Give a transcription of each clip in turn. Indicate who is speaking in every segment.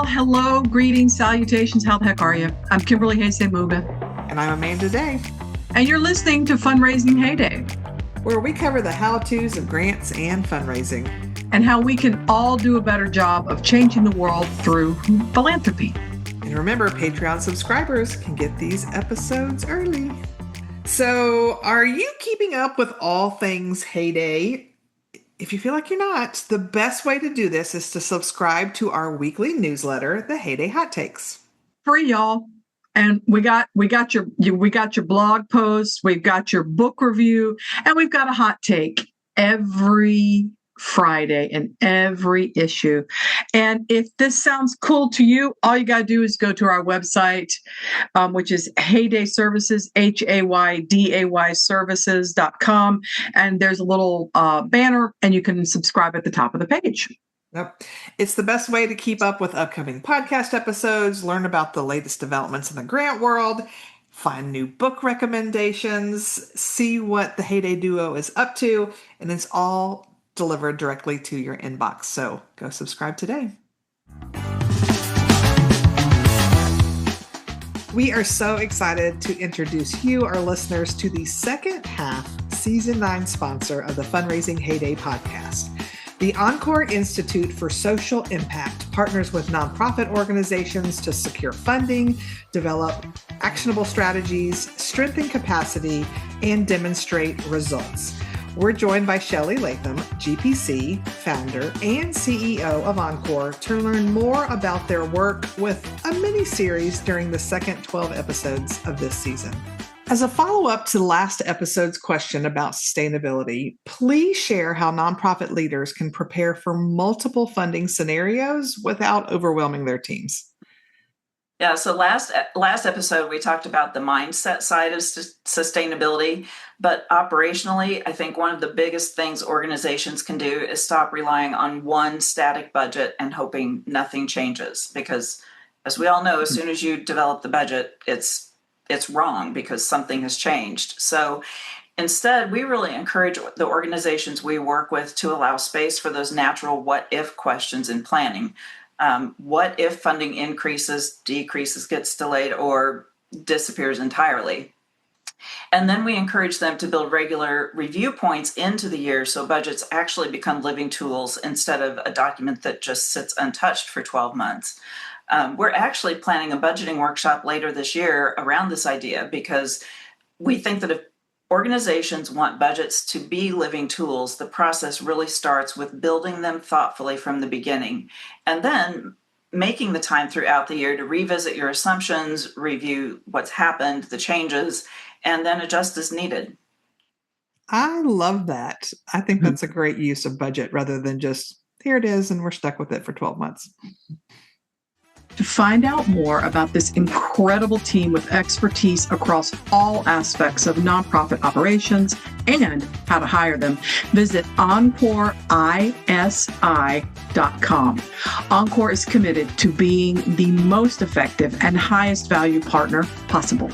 Speaker 1: Well, hello, greetings, salutations. How the heck are you? I'm Kimberly HayDay.
Speaker 2: And I'm Amanda Day.
Speaker 1: And you're listening to Fundraising HayDay,
Speaker 2: where we cover the how-tos of grants and fundraising.
Speaker 1: And how we can all do a better job of changing the world through philanthropy.
Speaker 2: And remember, Patreon subscribers can get these episodes early. So, are you keeping up with all things HayDay? If you feel like you're not, the best way to do this is to subscribe to our weekly newsletter, the HayDay Hot Takes.
Speaker 1: Free, y'all. And we got your blog posts, we've got your book review, and we've got a hot take every Friday in every issue. And if this sounds cool to you, all you got to do is go to our website, which is HayDay Services, HayDay services.com. And there's a little banner, and you can subscribe at the top of the page.
Speaker 2: Yep. It's the best way to keep up with upcoming podcast episodes, learn about the latest developments in the grant world, find new book recommendations, see what the HayDay Duo is up to, and it's all delivered directly to your inbox. So go subscribe today. We are so excited to introduce you, our listeners, to the second half, Season 9 sponsor of the Fundraising HayDay podcast. The Encore Institute for Social Impact partners with nonprofit organizations to secure funding, develop actionable strategies, strengthen capacity, and demonstrate results. We're joined by Shelley Latham, GPC, founder and CEO of Encore, to learn more about their work with a mini-series during the second 12 episodes of this season. As a follow-up to last episode's question about sustainability, please share how nonprofit leaders can prepare for multiple funding scenarios without overwhelming their teams.
Speaker 3: Yeah, so last episode, we talked about the mindset side of sustainability, but operationally, I think one of the biggest things organizations can do is stop relying on one static budget and hoping nothing changes. Because as we all know, as soon as you develop the budget, it's wrong because something has changed. So instead, we really encourage the organizations we work with to allow space for those natural what-if questions in planning. What if funding increases, decreases, gets delayed, or disappears entirely? And then we encourage them to build regular review points into the year so budgets actually become living tools instead of a document that just sits untouched for 12 months. We're actually planning a budgeting workshop later this year around this idea because we think that if organizations want budgets to be living tools, the process really starts with building them thoughtfully from the beginning, and then making the time throughout the year to revisit your assumptions, review what's happened, the changes, and then adjust as needed.
Speaker 2: I love that. I think that's a great use of budget rather than just, here it is, and we're stuck with it for 12 months.
Speaker 1: To find out more about this incredible team with expertise across all aspects of nonprofit operations and how to hire them, visit EncoreISI.com. Encore is committed to being the most effective and highest value partner possible.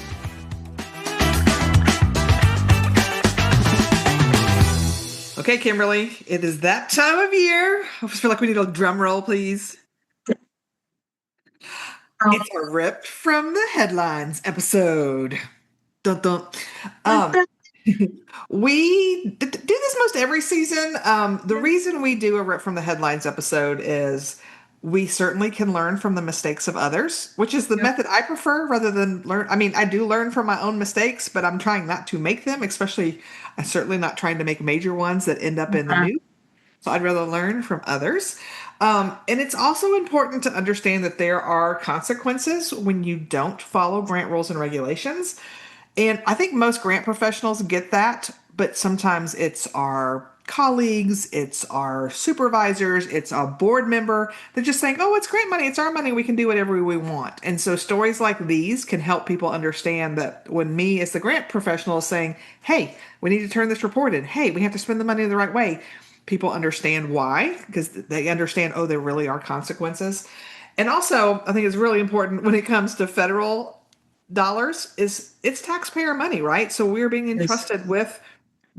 Speaker 2: Okay, Kimberly, it is that time of year. I feel like we need a drum roll, please. It's a Ripped from the Headlines episode. Dun, dun. We do this most every season. The reason we do a Ripped from the Headlines episode is we certainly can learn from the mistakes of others, which is the method I prefer rather than learn. I mean, I do learn from my own mistakes, but I'm trying not to make them, especially I'm certainly not trying to make major ones that end up in the news. So I'd rather learn from others. And it's also important to understand that there are consequences when you don't follow grant rules and regulations. And I think most grant professionals get that, but sometimes it's our colleagues, it's our supervisors, it's a board member. They're just saying, oh, it's grant money, it's our money, we can do whatever we want. And so stories like these can help people understand that when me as the grant professional is saying, hey, we need to turn this report in. Hey, we have to spend the money the right way. People understand why, because they understand, oh, there really are consequences. And also, I think it's really important when it comes to federal dollars is it's taxpayer money, right? So we're being entrusted with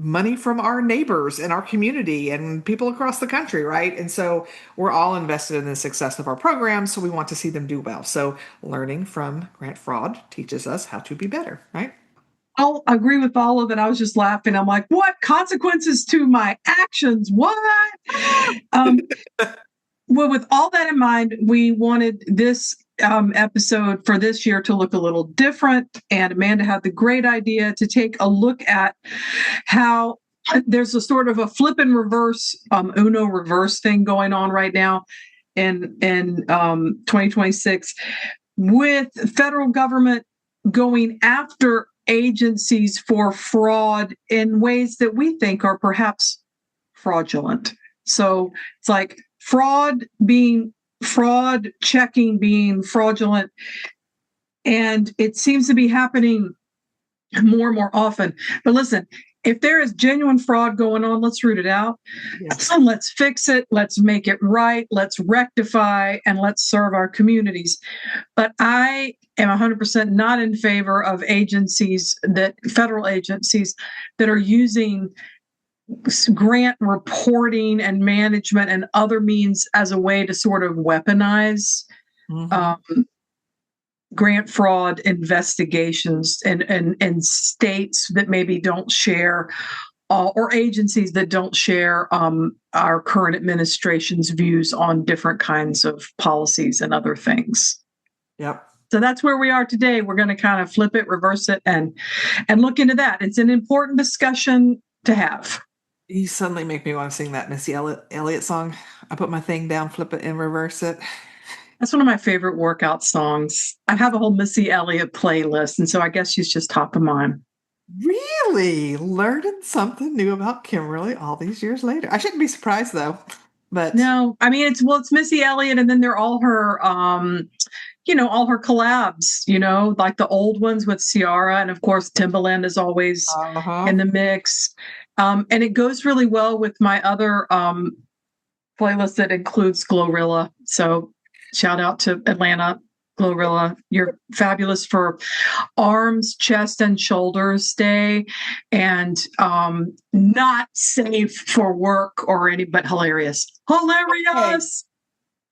Speaker 2: money from our neighbors and our community and people across the country, right? And so we're all invested in the success of our program, so we want to see them do well. So learning from grant fraud teaches us how to be better, right?
Speaker 1: I'll agree with all of it. I was just laughing. I'm like, what consequences to my actions? What? Well, with all that in mind, we wanted this episode for this year to look a little different. And Amanda had the great idea to take a look at how there's a sort of a flip and reverse, Uno reverse thing going on right now in 2026 with federal government going after agencies for fraud in ways that we think are perhaps fraudulent. So it's like fraud checking being fraudulent. And it seems to be happening more and more often. But listen, if there is genuine fraud going on, let's root it out. Yes. And let's fix it. Let's make it right. Let's rectify and let's serve our communities. But I am 100% not in favor of federal agencies that are using grant reporting and management and other means as a way to sort of weaponize grant fraud investigations and states that maybe don't share or agencies that don't share our current administration's views on different kinds of policies and other things.
Speaker 2: Yep.
Speaker 1: So that's where we are today. We're going to kind of flip it, reverse it, and look into that. It's an important discussion to have.
Speaker 2: You suddenly make me want to sing that Missy Elliott song. I put my thing down, flip it, and reverse it.
Speaker 1: That's one of my favorite workout songs. I have a whole Missy Elliott playlist, and so I guess she's just top of mind.
Speaker 2: Really? Learning something new about Kimberly all these years later. I shouldn't be surprised, though. But
Speaker 1: no, I mean, it's Missy Elliott, and then they're all her, all her collabs, like the old ones with Ciara, and of course, Timbaland is always in the mix. And it goes really well with my other playlist that includes Glorilla. So shout out to Atlanta, Glorilla. You're fabulous for Arms, Chest, and Shoulders Day, and not safe for work but hilarious. Hilarious!
Speaker 2: Okay.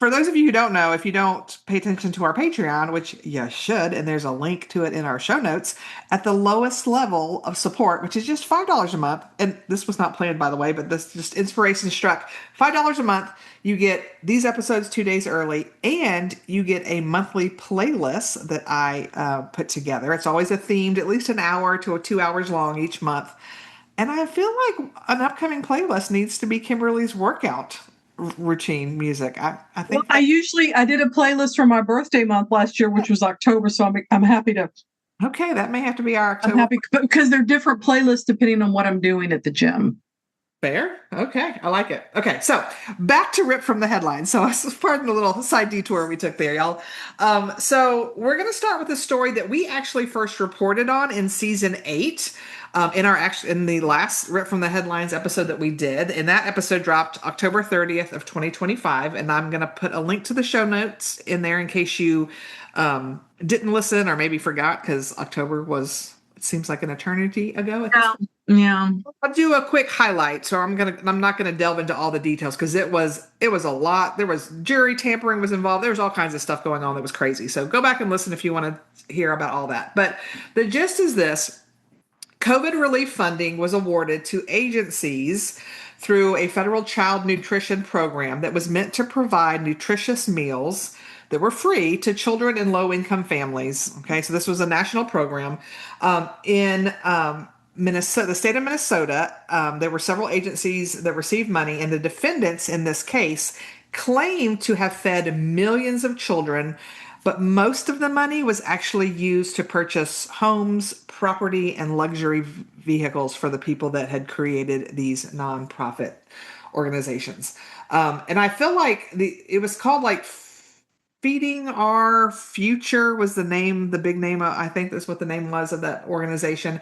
Speaker 2: For those of you who don't know, if you don't pay attention to our Patreon, which you should, and there's a link to it in our show notes, at the lowest level of support, which is just $5 a month, and this was not planned, by the way, but this just inspiration struck, $5 a month, you get these episodes 2 days early, and you get a monthly playlist that I put together. It's always a themed, at least an hour to 2 hours long each month. And I feel like an upcoming playlist needs to be Kimberly's workout routine music. I think
Speaker 1: I did a playlist for my birthday month last year, which was October, so I'm happy to.
Speaker 2: Okay, that may have to be our October.
Speaker 1: I'm happy because they're different playlists depending on what I'm doing at the gym.
Speaker 2: Fair. Okay, I like it. Okay, so back to Rip from the Headlines. So pardon the little side detour we took there, y'all. So we're going to start with a story that we actually first reported on in season 8. In the last Rip from the Headlines episode that we did, and that episode dropped October 30th of 2025, and I'm going to put a link to the show notes in there in case you didn't listen or maybe forgot, because October it seems like an eternity ago at this point.
Speaker 1: Yeah.
Speaker 2: I'll do a quick highlight. So I'm not gonna delve into all the details because it was a lot. There was jury tampering was involved. There was all kinds of stuff going on that was crazy. So go back and listen if you want to hear about all that. But the gist is this: COVID relief funding was awarded to agencies through a federal child nutrition program that was meant to provide nutritious meals that were free to children in low-income families. Okay, so this was a national program. In Minnesota, the state of Minnesota, there were several agencies that received money, and the defendants in this case claimed to have fed millions of children, but most of the money was actually used to purchase homes, property, and luxury vehicles for the people that had created these nonprofit organizations. And I feel like it was called like Feeding Our Future was the name, the big name. I think that's what the name was of that organization.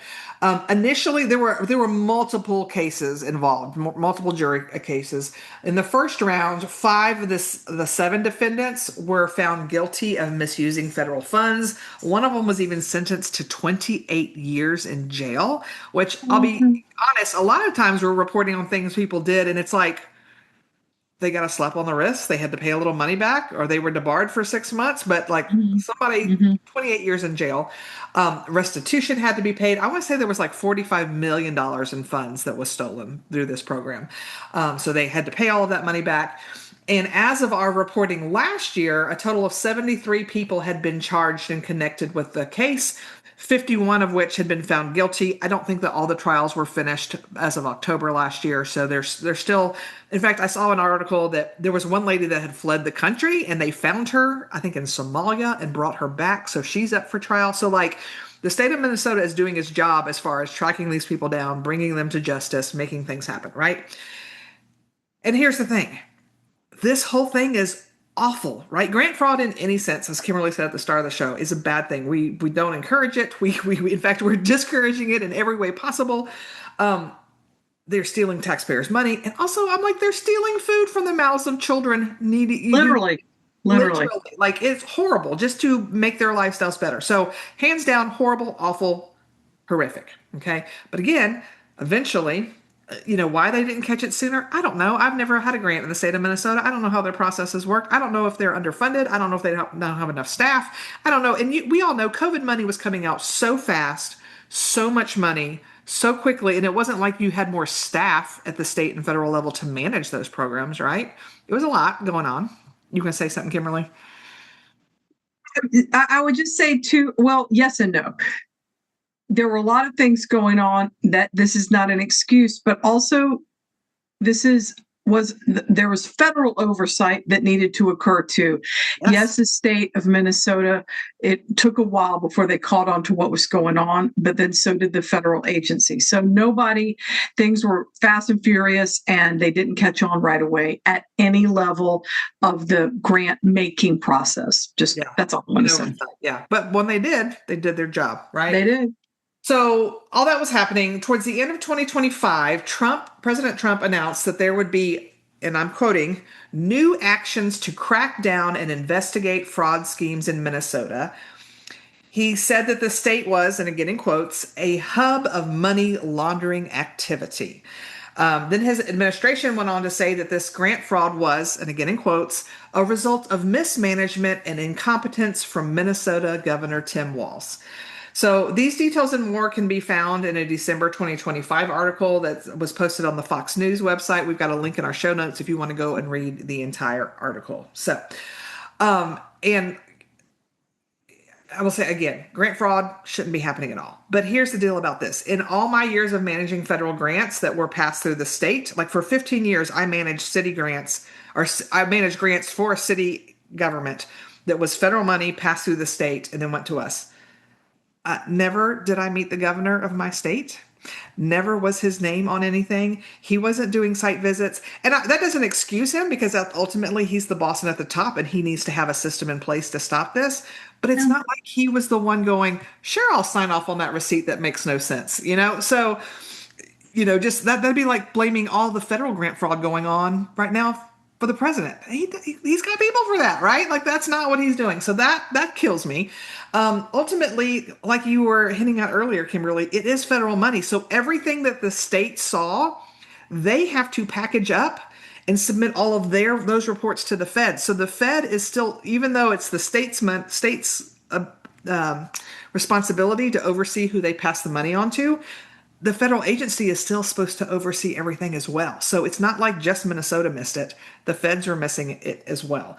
Speaker 2: Initially, there were multiple cases involved, multiple jury cases. In the first round, five of the seven defendants were found guilty of misusing federal funds. One of them was even sentenced to 28 years in jail. Which, I'll be honest, a lot of times we're reporting on things people did, and it's like, they got a slap on the wrist. They had to pay a little money back, or they were debarred for 6 months. But like
Speaker 1: Mhm.
Speaker 2: somebody,
Speaker 1: Mhm.
Speaker 2: 28 years in jail, restitution had to be paid. I want to say there was like $45 million in funds that was stolen through this program. So they had to pay all of that money back. And as of our reporting last year, a total of 73 people had been charged and connected with the case. 51 of which had been found guilty. I don't think that all the trials were finished as of October last year. So there's still, in fact, I saw an article that there was one lady that had fled the country and they found her, I think in Somalia, and brought her back. So she's up for trial. So like the state of Minnesota is doing its job as far as tracking these people down, bringing them to justice, making things happen, right? And here's the thing. This whole thing is awful, right? Grant fraud in any sense, as Kimberly said at the start of the show, is a bad thing. We don't encourage it. We in fact we're discouraging it in every way possible. They're stealing taxpayers' money, and also I'm like they're stealing food from the mouths of children needy who
Speaker 1: Literally, literally.
Speaker 2: literally like it's horrible just to make their lifestyles better. So hands down, horrible, awful, horrific. Okay, but again, eventually why they didn't catch it sooner, I don't know. I've never had a grant in the state of Minnesota. I don't know how their processes work. I don't know if they're underfunded. I don't know if they don't have enough staff. I don't know. And we all know COVID money was coming out so fast, so much money so quickly, and it wasn't like you had more staff at the state and federal level to manage those programs, right? It was a lot going on. You can say something, Kimberly?
Speaker 1: I would just say too, well, yes and no. There were a lot of things going on that this is not an excuse, but also this is there was federal oversight that needed to occur too. Yes, the state of Minnesota, it took a while before they caught on to what was going on, but then so did the federal agency. So things were fast and furious, and they didn't catch on right away at any level of the grant making process. That's all I'm going to say.
Speaker 2: Yeah, but when they did their job, right?
Speaker 1: They did.
Speaker 2: So all that was happening towards the end of 2025. President Trump announced that there would be, and I'm quoting, new actions to crack down and investigate fraud schemes in Minnesota. He said that the state was, and again in quotes, a hub of money laundering activity. Then his administration went on to say that this grant fraud was, and again in quotes, a result of mismanagement and incompetence from Minnesota Governor Tim Walz. So these details and more can be found in a December 2025 article that was posted on the Fox News website. We've got a link in our show notes if you want to go and read the entire article. So, and I will say again, grant fraud shouldn't be happening at all. But here's the deal about this. In all my years of managing federal grants that were passed through the state, like for 15 years, I managed city grants, or I managed grants for a city government that was federal money passed through the state and then went to us. Never did I meet the governor of my state. Never was his name on anything. He wasn't doing site visits. And that doesn't excuse him, because ultimately he's the boss and at the top, and he needs to have a system in place to stop this. But it's not like he was the one going, sure, I'll sign off on that receipt that makes no sense, So, just that'd be like blaming all the federal grant fraud going on right now for the president. He's got people for that, right? Like that's not what he's doing. So that kills me. Ultimately, like you were hinting at earlier, Kimberly, it is federal money. So everything that the state saw, they have to package up and submit all of those reports to the Fed. So the Fed is still, even though it's the state's responsibility to oversee who they pass the money on to, the federal agency is still supposed to oversee everything as well. So it's not like just Minnesota missed it. The feds are missing it as well.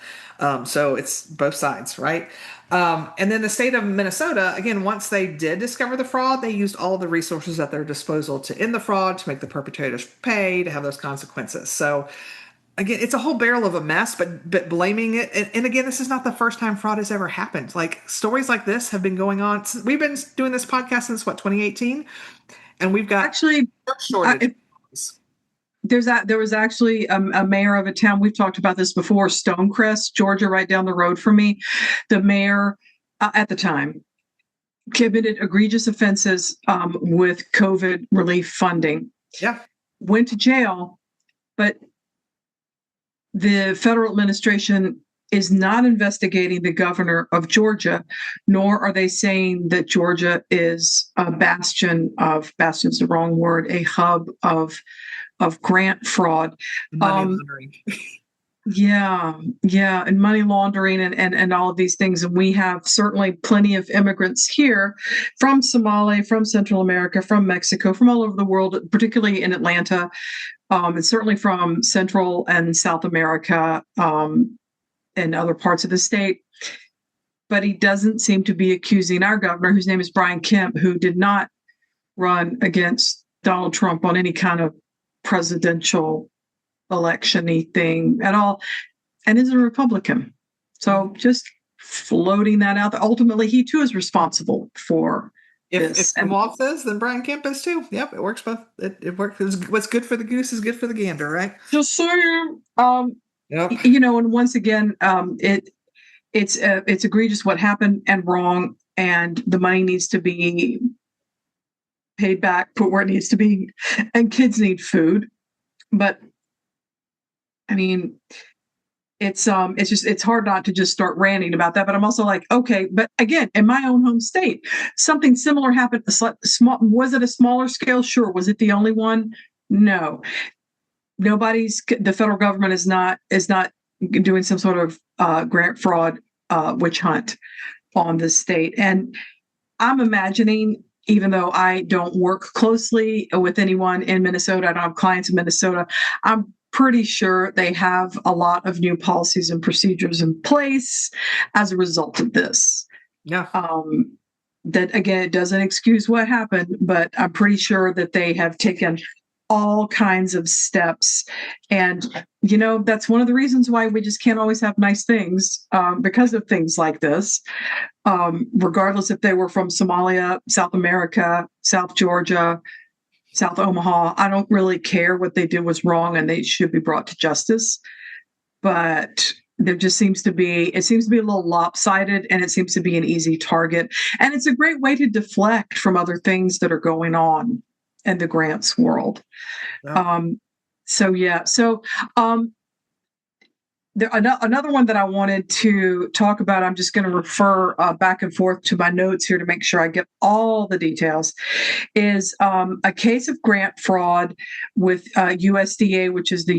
Speaker 2: So it's both sides, right? And then the state of Minnesota, again, once they did discover the fraud, they used all the resources at their disposal to end the fraud, to make the perpetrators pay, to have those consequences. So again, it's a whole barrel of a mess, but blaming it. And again, this is not the first time fraud has ever happened. Like stories like this have been going on. We've been doing this podcast since 2018? And we've got
Speaker 1: Actually,
Speaker 2: shortage.
Speaker 1: There was actually a mayor of a town. We've talked about this before, Stonecrest, Georgia, right down the road from me. The mayor at the time committed egregious offenses with COVID relief funding.
Speaker 2: Yeah.
Speaker 1: Went to jail, but the federal administration is not investigating the governor of Georgia, nor are they saying that Georgia is a bastion's the wrong word, a hub of grant fraud.
Speaker 2: Money laundering.
Speaker 1: Yeah, and money laundering and all of these things. And we have certainly plenty of immigrants here from Somalia, from Central America, from Mexico, from all over the world, particularly in Atlanta, and certainly from Central and South America, and other parts of the state. But he doesn't seem to be accusing our governor, whose name is Brian Kemp, who did not run against Donald Trump on any kind of presidential election-y thing at all, and is a Republican. So just floating that out there. Ultimately, he too is responsible for this.
Speaker 2: If the law says, then Brian Kemp is too. Yep, it works both. It works. What's good for the goose is good for the gander, right?
Speaker 1: Just saying.
Speaker 2: Yep.
Speaker 1: And once again, it's egregious what happened and wrong, and the money needs to be paid back, put where it needs to be, and kids need food. But I mean, it's hard not to just start ranting about that. But I'm also like, okay, but again, in my own home state, something similar happened. Was it a smaller scale? Sure. Was it the only one? No. The federal government is not doing some sort of grant fraud witch hunt on the state. And I'm imagining, even though I don't work closely with anyone in Minnesota, I don't have clients in Minnesota, I'm pretty sure they have a lot of new policies and procedures in place as a result of this.
Speaker 2: Yeah.
Speaker 1: That, again, it doesn't excuse what happened, but I'm pretty sure that they have taken all kinds of steps. And, that's one of the reasons why we just can't always have nice things, because of things like this, regardless if they were from Somalia, South America, South Georgia, South Omaha. I don't really care. What they did was wrong and they should be brought to justice. But there just seems to be a little lopsided, and it seems to be an easy target. And it's a great way to deflect from other things that are going on in the grants world.
Speaker 2: Yeah.
Speaker 1: Another one that I wanted to talk about, I'm just going to refer back and forth to my notes here to make sure I get all the details, is a case of grant fraud with USDA, which is the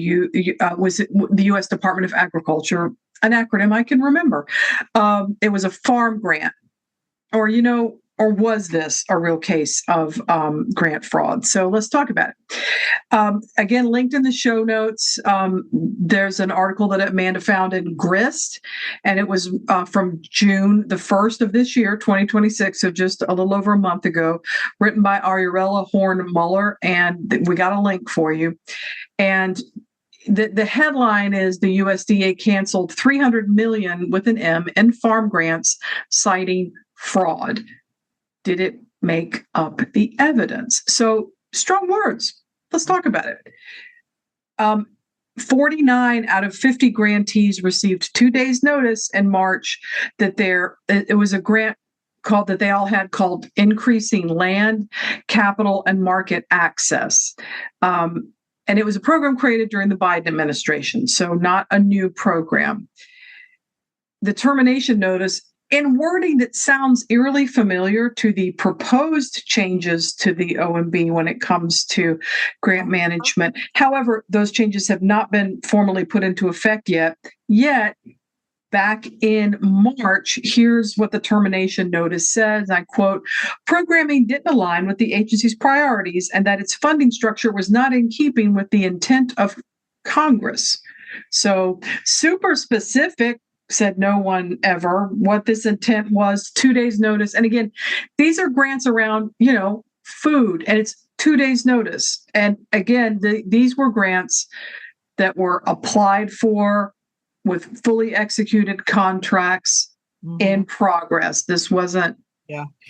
Speaker 1: U.S. Department of Agriculture, an acronym I can remember. It was a farm grant, or was this a real case of grant fraud? So let's talk about it. Again, linked in the show notes, there's an article that Amanda found in Grist, and it was from June the 1st of this year, 2026, so just a little over a month ago, written by Ariella Horn-Muller, and we got a link for you. And the headline is the USDA canceled $300 million with an M in farm grants, citing fraud. Did it make up the evidence? So, strong words. Let's talk about it. 49 out of 50 grantees received 2 days notice in March that it was a grant that they all had called Increasing Land, Capital, and Market Access. And it was a program created during the Biden administration, so not a new program. The termination notice, in wording that sounds eerily familiar to the proposed changes to the OMB when it comes to grant management. However, those changes have not been formally put into effect yet. Yet, back in March, here's what the termination notice says, I quote, "Programming didn't align with the agency's priorities and that its funding structure was not in keeping with the intent of Congress." So, super specific. Said no one ever what this intent was. 2 days notice. And again, these are grants around, food, and it's 2 days notice. And again, these were grants that were applied for with fully executed contracts in progress. This wasn't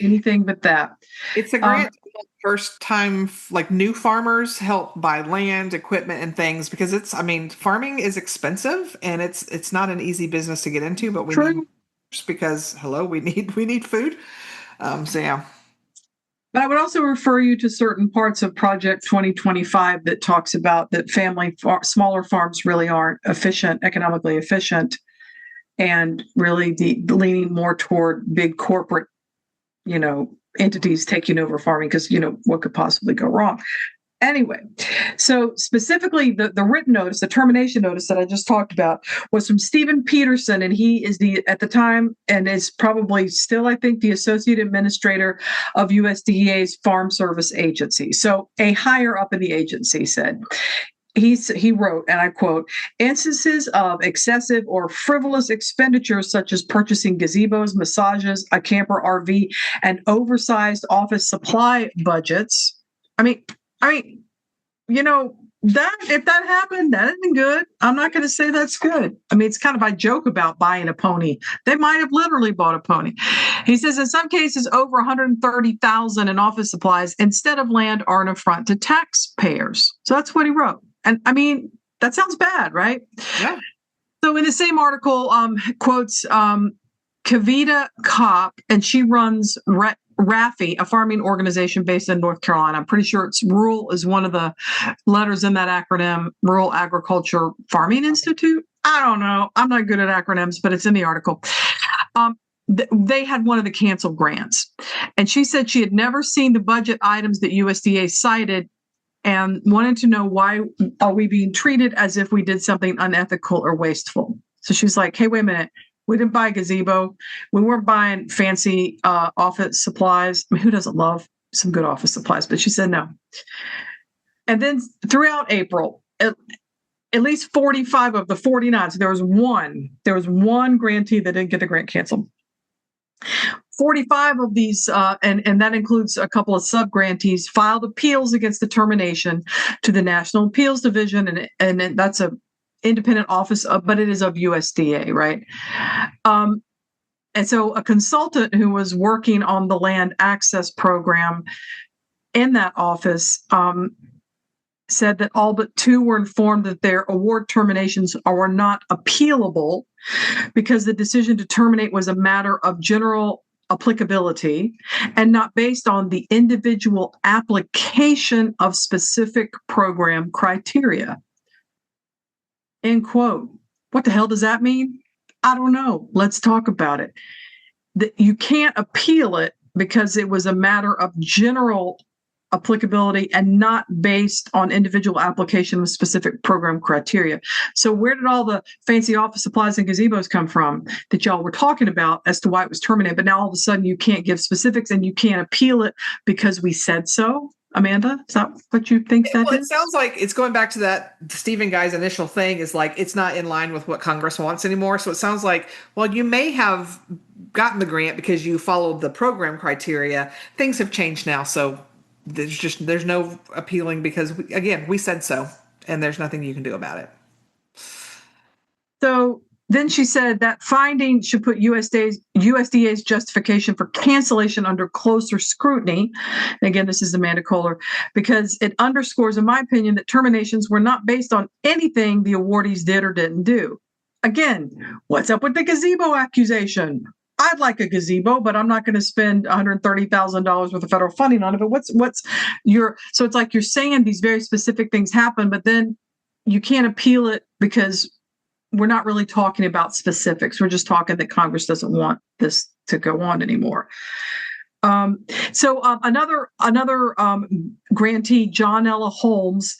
Speaker 1: anything but that.
Speaker 2: It's a grant first time, like new farmers help buy land, equipment, and things because farming is expensive and it's not an easy business to get into, but we need because hello, we need food. So yeah.
Speaker 1: But I would also refer you to certain parts of Project 2025 that talks about that smaller farms really aren't economically efficient, and really leaning more toward big corporate, entities taking over farming because, what could possibly go wrong? Anyway, so specifically the written notice, the termination notice that I just talked about was from Stephen Peterson, and he is at the time, and is probably still, I think, the associate administrator of USDA's Farm Service Agency. So a higher up in the agency said, he wrote, and I quote, instances of excessive or frivolous expenditures such as purchasing gazebos, massages, a camper RV, and oversized office supply budgets. I mean, that if that happened, that isn't good. I'm not going to say that's good. It's kind of, I joke about buying a pony. They might have literally bought a pony. He says in some cases, over $130,000 in office supplies instead of land are an affront to taxpayers. So that's what he wrote. And that sounds bad, right?
Speaker 2: Yeah.
Speaker 1: So in the same article, quotes Kavita Kopp, and she runs RAFI, a farming organization based in North Carolina. I'm pretty sure it's rural is one of the letters in that acronym, Rural Agriculture Farming Institute. I don't know. I'm not good at acronyms, but it's in the article. They had one of the canceled grants. And she said she had never seen the budget items that USDA cited and wanted to know, why are we being treated as if we did something unethical or wasteful? So she's like, hey, wait a minute. We didn't buy a gazebo. We weren't buying fancy office supplies. Who doesn't love some good office supplies? But she said no. And then throughout April, at least 45 of the 49, so there was one grantee that didn't get the grant canceled. 45 of these, and that includes a couple of sub-grantees, filed appeals against the termination to the National Appeals Division, and that's a independent office, but it is of USDA, right? And so a consultant who was working on the land access program in that office said that all but 2 were informed that their award terminations were not appealable because the decision to terminate was a matter of general applicability and not based on the individual application of specific program criteria. End quote. What the hell does that mean? I don't know. Let's talk about it. You can't appeal it because it was a matter of general applicability and not based on individual application of specific program criteria. So where did all the fancy office supplies and gazebos come from that y'all were talking about as to why it was terminated? But now all of a sudden you can't give specifics and you can't appeal it because we said so? Amanda, is that what you think that is?
Speaker 2: It sounds like it's going back to that Stephen guy's initial thing is like, it's not in line with what Congress wants anymore. So it sounds like, well, you may have gotten the grant because you followed the program criteria. Things have changed now. So there's no appealing because we said so and there's nothing you can do about it.
Speaker 1: So then she said that finding should put USDA's justification for cancellation under closer scrutiny. And again, this is Amanda Kohler, because it underscores, in my opinion, that terminations were not based on anything the awardees did or didn't do. Again, what's up with the gazebo accusation? I'd like a gazebo, but I'm not going to spend $130,000 worth of federal funding on it. But so it's like you're saying these very specific things happen, but then you can't appeal it because we're not really talking about specifics. We're just talking that Congress doesn't want this to go on anymore. So another grantee, John Ella Holmes,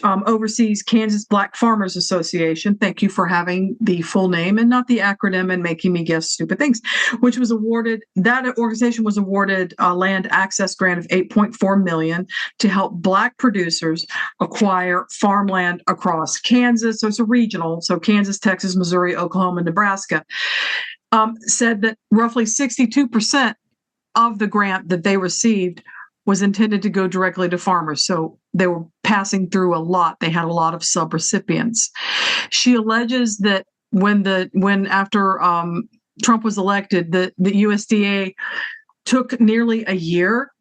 Speaker 1: oversees Kansas Black Farmers Association. Thank you for having the full name and not the acronym and making me guess stupid things, which was awarded, that organization was awarded a land access grant of $8.4 million to help Black producers acquire farmland across Kansas. So it's a regional, so Kansas, Texas, Missouri, Oklahoma, Nebraska. Said that roughly 62% of the grant that they received was intended to go directly to farmers. So they were passing through a lot. They had a lot of sub-recipients. She alleges that after Trump was elected, the USDA took nearly a year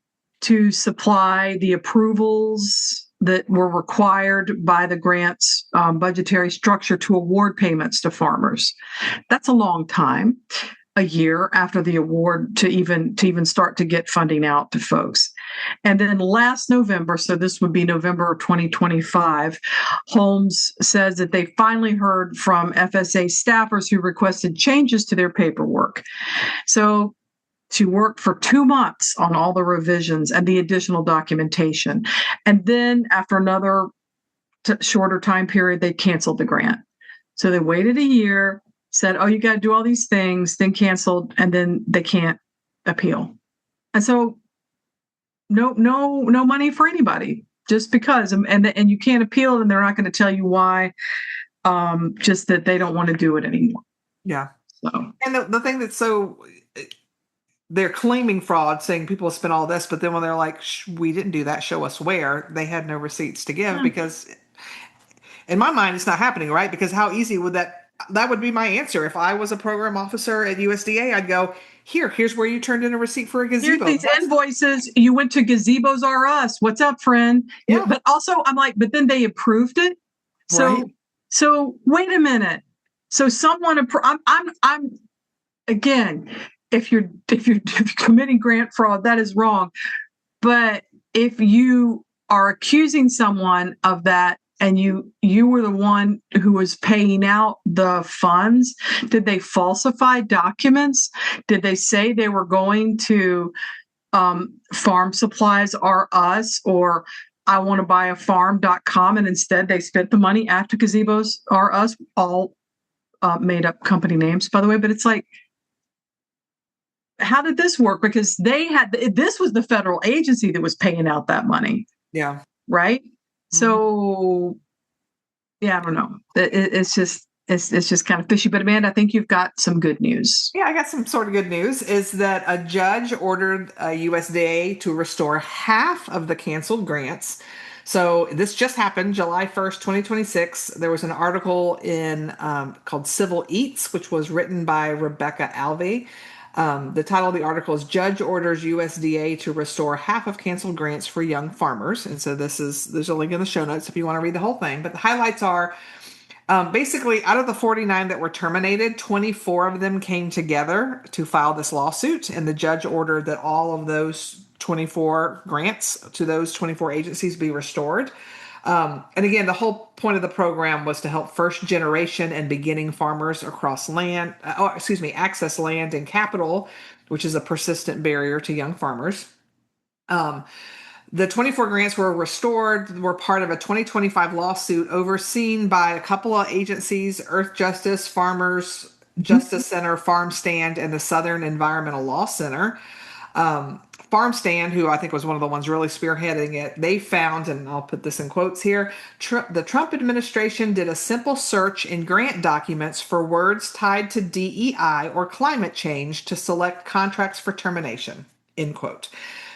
Speaker 1: to supply the approvals that were required by the grant's budgetary structure to award payments to farmers. That's a long time, a year after the award to even start to get funding out to folks. And then last November, so this would be November of 2025, Holmes says that they finally heard from FSA staffers who requested changes to their paperwork. So she worked for 2 months on all the revisions and the additional documentation. And then after another shorter time period, they canceled the grant. So they waited a year, said, oh, you got to do all these things, then canceled, and then they can't appeal. And so no money for anybody just because, and you can't appeal, and they're not going to tell you why, just that they don't want to do it anymore.
Speaker 2: Yeah.
Speaker 1: So,
Speaker 2: and the thing that's so, they're claiming fraud, saying people spent all this, but then when they're like, we didn't do that, show us where, they had no receipts to give, because in my mind, it's not happening, right? Because how easy would that would be my answer. If I was a program officer at USDA, I'd go, here's where you turned in a receipt for a gazebo.
Speaker 1: Here's these invoices. You went to Gazebos R Us. What's up, friend?
Speaker 2: Yeah.
Speaker 1: But also, I'm like, but then they approved it.
Speaker 2: Right.
Speaker 1: So wait a minute. So someone, I'm again, if you're committing grant fraud, that is wrong. But if you are accusing someone of that, and you were the one who was paying out the funds, did they falsify documents? Did they say they were going to Farm Supplies R Us or I want to buy a farm.com, and instead they spent the money after Gazebos R Us, all made up company names, by the way? But it's like, how did this work? Because this was the federal agency that was paying out that money.
Speaker 2: Yeah.
Speaker 1: Right. So, yeah, I don't know. It's just kind of fishy. But Amanda, I think you've got some good news.
Speaker 2: Yeah, I got some sort of good news. Is that a judge ordered USDA to restore half of the canceled grants. So this just happened July 1st, 2026. There was an article in called Civil Eats, which was written by Rebecca Alvey. The title of the article is Judge Orders USDA to Restore Half of Canceled Grants for Young Farmers. And so there's a link in the show notes if you want to read the whole thing. But the highlights are basically out of the 49 that were terminated, 24 of them came together to file this lawsuit. And the judge ordered that all of those 24 grants to those 24 agencies be restored. And again, the whole point of the program was to help first generation and beginning farmers access land and capital, which is a persistent barrier to young farmers. The 24 grants were restored, were part of a 2025 lawsuit overseen by a couple of agencies, Earth Justice, Farmers Justice Center, Farm Stand, and the Southern Environmental Law Center. Farm Stand, who I think was one of the ones really spearheading it, they found, and I'll put this in quotes here, the Trump administration did a simple search in grant documents for words tied to DEI or climate change to select contracts for termination, end quote.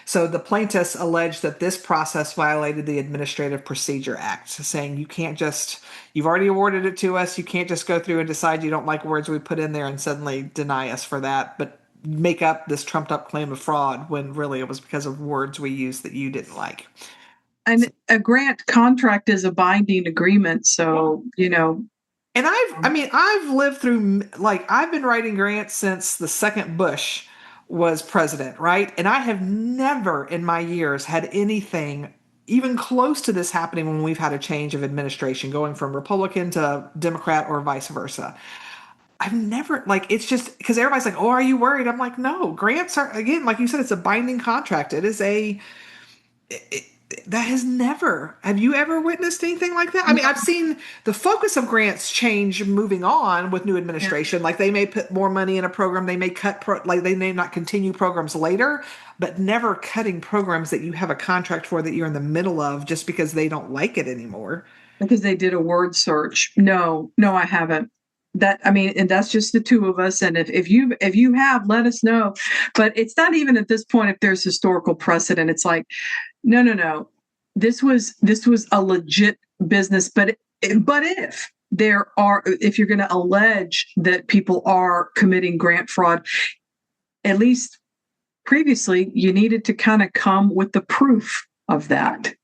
Speaker 2: So the plaintiffs alleged that this process violated the Administrative Procedure Act, saying you've already awarded it to us, you can't just go through and decide you don't like words we put in there and suddenly deny us for that, but make up this trumped up claim of fraud when really it was because of words we used that you didn't like.
Speaker 1: And a grant contract is a binding agreement. So,
Speaker 2: And I've lived through, I've been writing grants since the second Bush was president, right? And I have never in my years had anything even close to this happening when we've had a change of administration going from Republican to Democrat or vice versa. I've never, it's just because everybody's like, oh, are you worried? I'm like, no, grants are, again, like you said, it's a binding contract. It is that has never, have you ever witnessed anything like that? I mean, I've seen the focus of grants change moving on with new administration. Yeah. Like they may put more money in a program, they may they may not continue programs later, but never cutting programs that you have a contract for that you're in the middle of just because they don't like it anymore.
Speaker 1: Because they did a word search. No, I haven't. And that's just the two of us. And if you have, let us know. But it's not even at this point if there's historical precedent. It's like, no. This was a legit business. But if you're going to allege that people are committing grant fraud, at least previously, you needed to kind of come with the proof of that.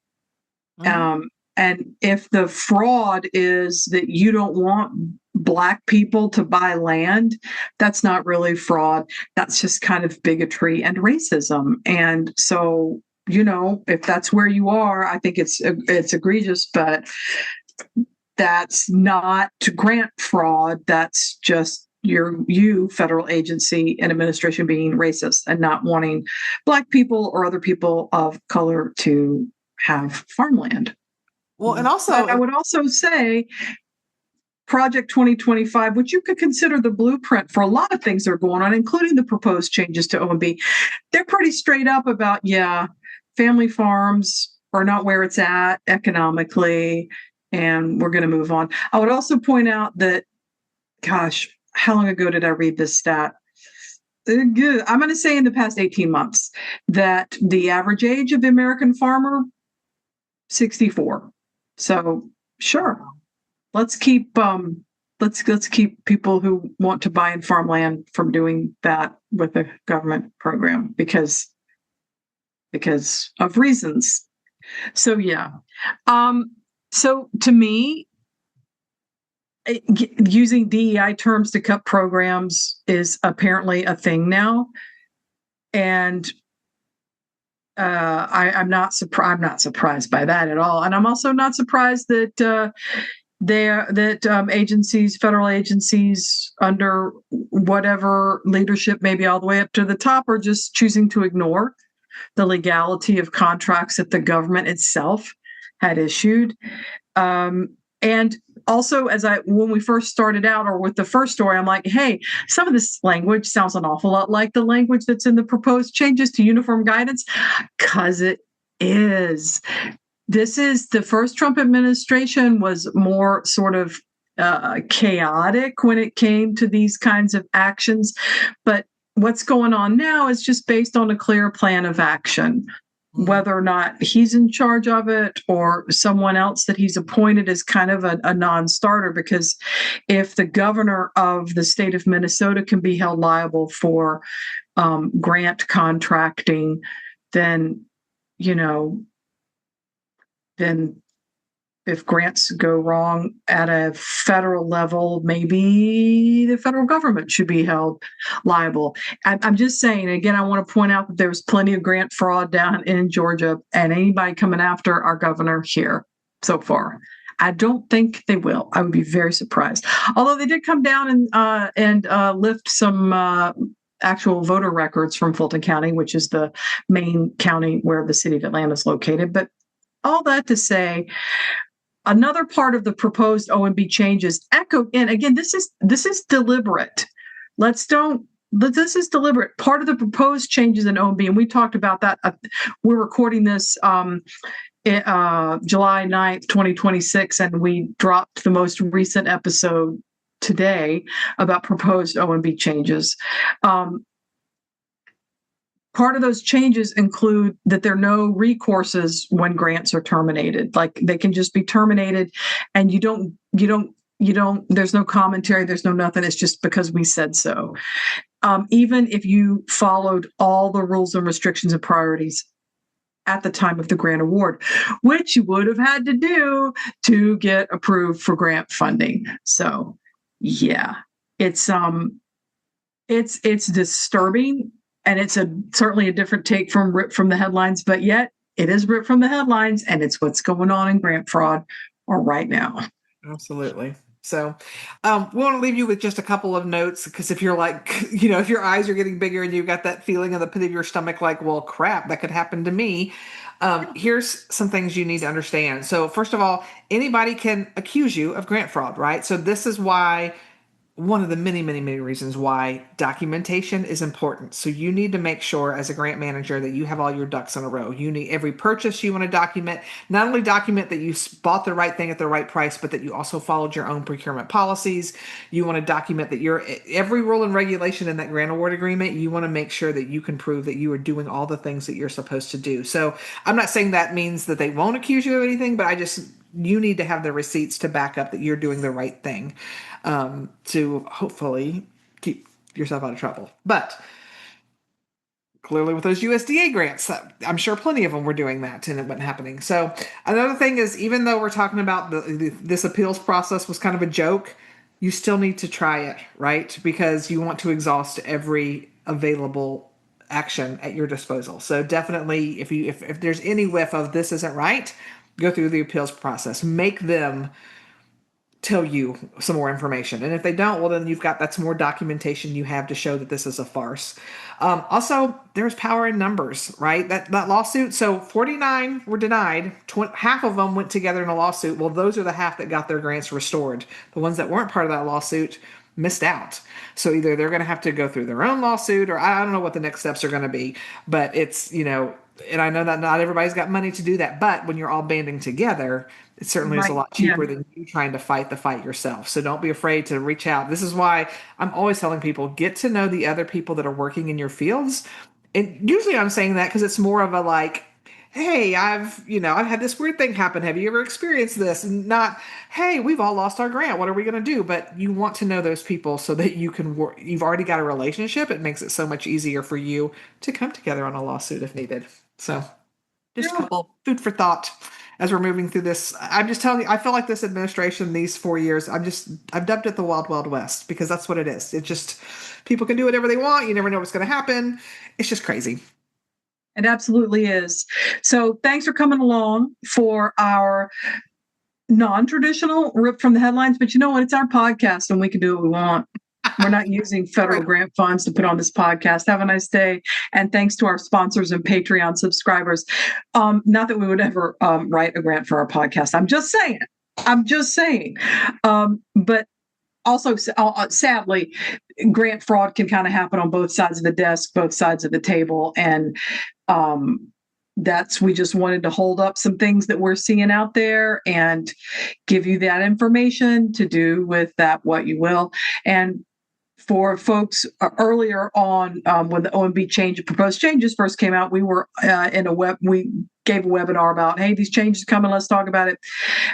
Speaker 1: And if the fraud is that you don't want Black people to buy land, that's not really fraud. That's just kind of bigotry and racism. And so, if that's where you are, I think it's egregious, but that's not grant fraud. That's just you federal agency and administration being racist and not wanting Black people or other people of color to have farmland.
Speaker 2: Well, and also,
Speaker 1: but I would also say Project 2025, which you could consider the blueprint for a lot of things that are going on, including the proposed changes to OMB. They're pretty straight up about, family farms are not where it's at economically, and we're going to move on. I would also point out that, gosh, how long ago did I read this stat? I'm going to say in the past 18 months that the average age of the American farmer, 64. So sure, let's keep people who want to buy in farmland from doing that with a government program because of reasons. So yeah. So to me, using DEI terms to cut programs is apparently a thing now, and I'm not surprised by that at all, and I'm also not surprised that federal agencies under whatever leadership, maybe all the way up to the top, are just choosing to ignore the legality of contracts that the government itself had issued. And also, when we first started out, or with the first story, I'm like, hey, some of this language sounds an awful lot like the language that's in the proposed changes to uniform guidance, because it is. This is the first Trump administration was more sort of chaotic when it came to these kinds of actions. But what's going on now is just based on a clear plan of action. Whether or not he's in charge of it or someone else that he's appointed is kind of a non-starter, because if the governor of the state of Minnesota can be held liable for grant contracting, then if grants go wrong at a federal level, maybe the federal government should be held liable. I'm just saying, again, I want to point out that there was plenty of grant fraud down in Georgia, and anybody coming after our governor here so far, I don't think they will. I would be very surprised. Although they did come down and lift some actual voter records from Fulton County, which is the main county where the city of Atlanta is located. But all that to say, another part of the proposed OMB changes echoed, and again, this is deliberate. This is deliberate. Part of the proposed changes in OMB, and we talked about that. We're recording this July 9th, 2026, and we dropped the most recent episode today about proposed OMB changes. Part of those changes include that there are no recourses when grants are terminated. Like, they can just be terminated, and you don't, there's no commentary, there's no nothing. It's just because we said so. Even if you followed all the rules and restrictions and priorities at the time of the grant award, which you would have had to do to get approved for grant funding. So yeah, it's disturbing. And it's certainly a different take from ripped from the headlines, but yet it is ripped from the headlines, and it's what's going on in grant fraud right now.
Speaker 2: Absolutely. So we want to leave you with just a couple of notes, because if you're like, if your eyes are getting bigger and you've got that feeling in the pit of your stomach, like, well, crap, that could happen to me. Here's some things you need to understand. So first of all, anybody can accuse you of grant fraud, right? So this is why one of the many, many, many reasons why documentation is important. So you need to make sure as a grant manager that you have all your ducks in a row. You need every purchase you want to document, not only document that you bought the right thing at the right price, but that you also followed your own procurement policies. You want to document that every rule and regulation in that grant award agreement, you want to make sure that you can prove that you are doing all the things that you're supposed to do. So I'm not saying that means that they won't accuse you of anything, but you need to have the receipts to back up that you're doing the right thing, to hopefully keep yourself out of trouble. But clearly with those USDA grants, I'm sure plenty of them were doing that and it wasn't happening. So another thing is, even though we're talking about this appeals process was kind of a joke, you still need to try it, right? Because you want to exhaust every available action at your disposal. So definitely, if there's any whiff of this isn't right, go through the appeals process. Make them tell you some more information. And if they don't, well, then that's more documentation you have to show that this is a farce. Also, there's power in numbers, right? That lawsuit. So 49 were denied. Half of them went together in a lawsuit. Well, those are the half that got their grants restored. The ones that weren't part of that lawsuit missed out. So either they're going to have to go through their own lawsuit, or I don't know what the next steps are going to be. But it's, and I know that not everybody's got money to do that, but when you're all banding together, it certainly is a lot cheaper than you trying to fight the fight yourself. So don't be afraid to reach out. This is why I'm always telling people, get to know the other people that are working in your fields. And usually I'm saying that because it's more of a like, hey, I've had this weird thing happen. Have you ever experienced this? And not, hey, we've all lost our grant. What are we going to do? But you want to know those people so that you can work. You've already got a relationship. It makes it so much easier for you to come together on a lawsuit if needed. So just a couple food for thought as we're moving through this. I'm just telling you, I feel like this administration, these 4 years, I've dubbed it the Wild Wild West because that's what it is. It just, people can do whatever they want. You never know what's going to happen. It's just crazy.
Speaker 1: It absolutely is. So thanks for coming along for our non-traditional rip from the headlines. But you know what? It's our podcast and we can do what we want. We're not using federal grant funds to put on this podcast. Have a nice day. And thanks to our sponsors and Patreon subscribers. Not that we would ever write a grant for our podcast. I'm just saying. But also, sadly, grant fraud can kind of happen on both sides of the desk, both sides of the table. And we just wanted to hold up some things that we're seeing out there and give you that information to do with that what you will. And for folks earlier on, when the OMB proposed changes first came out, we were we gave a webinar about, hey, these changes coming, let's talk about it.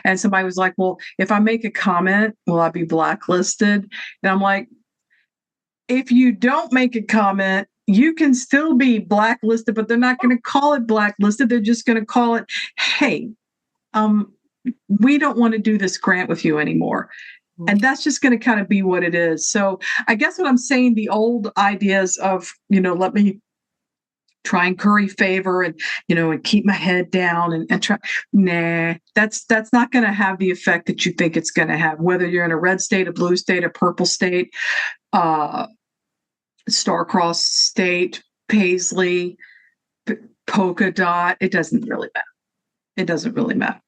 Speaker 1: And somebody was like, well, if I make a comment, will I be blacklisted? And I'm like, if you don't make a comment, you can still be blacklisted, but they're not going to call it blacklisted. They're just going to call it, hey, we don't want to do this grant with you anymore. And that's just going to kind of be what it is. So I guess what I'm saying, the old ideas of, let me try and curry favor and, and keep my head down and try. Nah, that's not going to have the effect that you think it's going to have, whether you're in a red state, a blue state, a purple state, Star-Crossed state, Paisley, polka dot. It doesn't really matter.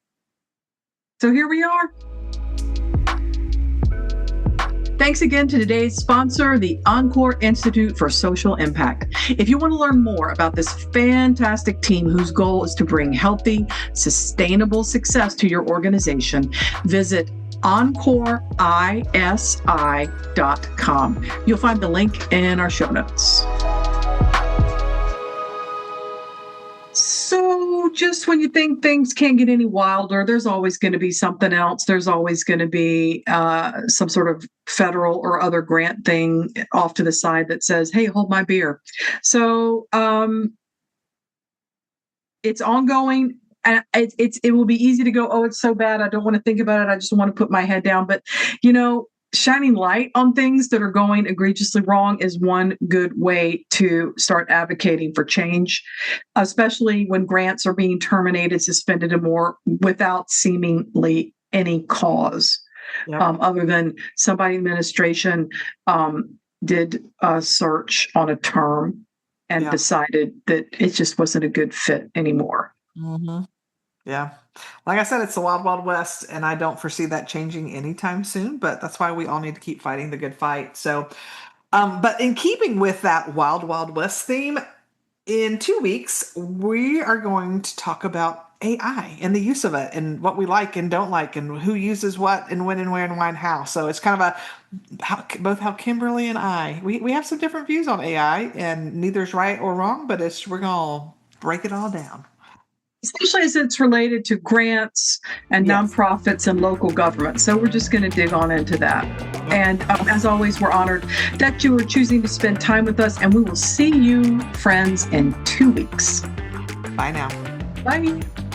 Speaker 1: So here we are. Thanks again to today's sponsor, the Encore Institute for Social Impact. If you want to learn more about this fantastic team whose goal is to bring healthy, sustainable success to your organization, visit EncoreISI.com. You'll find the link in our show notes. So just when you think things can't get any wilder, there's always going to be something else. There's always going to be some sort of federal or other grant thing off to the side that says, hey, hold my beer. So it's ongoing. And it will be easy to go, oh, it's so bad. I don't want to think about it. I just want to put my head down. But, shining light on things that are going egregiously wrong is one good way to start advocating for change, especially when grants are being terminated, suspended, and more without seemingly any cause. Yep. Other than somebody in administration did a search on a term and decided that it just wasn't a good fit anymore.
Speaker 2: Mm-hmm. Yeah. Like I said, it's the Wild Wild West, and I don't foresee that changing anytime soon, but that's why we all need to keep fighting the good fight. So, but in keeping with that Wild Wild West theme, in 2 weeks, we are going to talk about AI and the use of it and what we like and don't like and who uses what and when and where and why and how. So it's kind of both how Kimberly and I, we have some different views on AI, and neither's right or wrong, but we're going to break it all down.
Speaker 1: especially as it's related to grants and nonprofits and local government. So we're just going to dig on into that. And as always, we're honored that you are choosing to spend time with us, and we will see you, friends, in 2 weeks.
Speaker 2: Bye now.
Speaker 1: Bye.